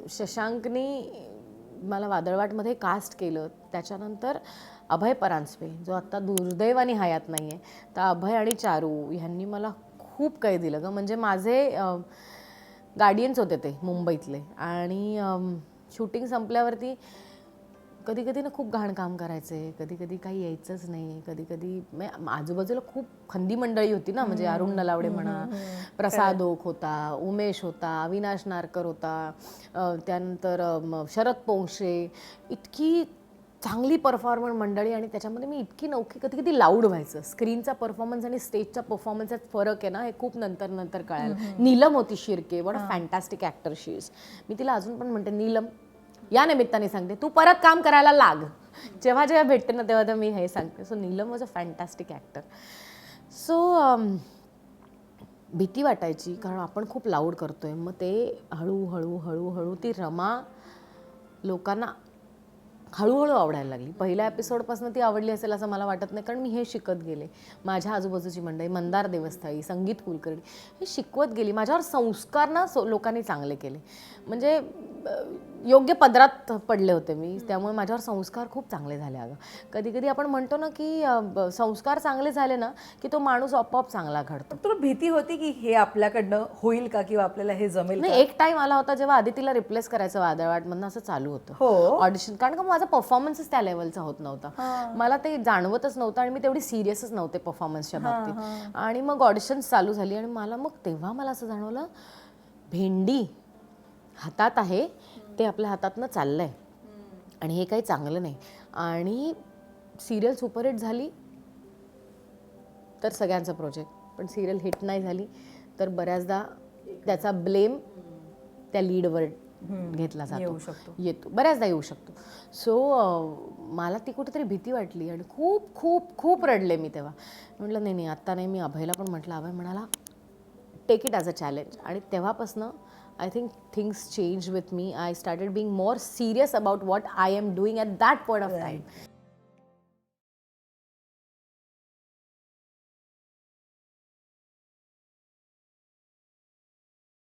शशांकनी मला वादळवाटमध्ये कास्ट केलं. त्याच्यानंतर अभय परांजपे जो आत्ता दुर्दैवाने हयात नाही आहे, तर अभय आणि चारू ह्यांनी मला खूप काही दिलं गं. म्हणजे माझे गार्डियन्स होते ते मुंबईतले. आणि शूटिंग संपल्यावरती कधी कधी ना खूप घाण काम करायचे, कधी कधी काही यायचंच नाही, कधी कधी आजूबाजूला खूप खंदी मंडळी होती ना, म्हणजे अरुण नलावडे म्हणा, प्रसाद ओक होता, उमेश होता, अविनाश नारकर होता, त्यानंतर शरद पोंक्षे, इतकी चांगली परफॉर्मर मंडळी. आणि त्याच्यामध्ये मी इतकी नौकी, कधी कधी लाऊड व्हायचं. स्क्रीनचा परफॉर्मन्स आणि स्टेजचा परफॉर्मन्सचा फरक आहे ना, हे खूप नंतर नंतर कळायला. नीलम होती Shirke, what a fantastic actor she is. मी तिला अजून पण म्हणते, नीलम या निमित्ताने सांगते, तू परत काम करायला लाग. जेव्हा जेव्हा भेटते ना तेव्हा मी हे सांगते. So Neelam was a fantastic actor. So भीती वाटायची, कारण आपण खूप लाऊड करतोय. मग ते हळूहळू हळूहळू ती रमा लोकांना हळूहळू आवडायला लागली. पहिल्या एपिसोडपासून ती आवडली असेल असं मला वाटत नाही, कारण मी हे शिकत गेले. माझ्या आजूबाजूची मंडळी, मंदार देवस्थाई, संगीत कुलकर्णी, हे शिकवत गेली. माझ्यावर संस्कार ना लोकांनी चांगले केले. म्हणजे योग्य पदरात पडले होते मी, त्यामुळे माझ्यावर संस्कार खूप चांगले झाले. अगं कधी कधी आपण म्हणतो ना की संस्कार चांगले झाले ना की तो माणूस आपोआप चांगला घडतो. तुला भीती होती की हे आपल्याकडनं होईल का, किंवा आपल्याला हे जमेल का? नाही, एक टाइम आला होता जेव्हा आदितीला रिप्लेस करायचं वादळवाटमधनं असं चालू होतं हो. ऑडिशन, कारण का माझा परफॉर्मन्सच त्या लेवलचा होत नव्हता. मला ते जाणवतच नव्हतं आणि मी तेवढी सिरियसच नव्हते परफॉर्मन्सच्या बाबतीत. आणि मग ऑडिशन्स चालू झाली आणि मग तेव्हा मला असं जाणवलं, भेंडी हातात आहे, ते आपल्या हातातनं चाललंय आणि हे काही चांगलं नाही. आणि सिरियल सुपरहिट झाली तर सगळ्यांचा प्रोजेक्ट, पण सिरियल हिट नाही झाली तर बऱ्याचदा त्याचा ब्लेम त्या लीडवर घेतला येतो, बऱ्याचदा येऊ शकतो. सो मला ती कुठेतरी भीती वाटली आणि खूप खूप खूप रडले मी तेव्हा. म्हटलं नाही नाही, आत्ता नाही. मी अभयला पण म्हटलं, अभय म्हणाला take it as a challenge. आणि तेव्हापासनं I think things change with me. I started being more serious about what I am doing at that point of time.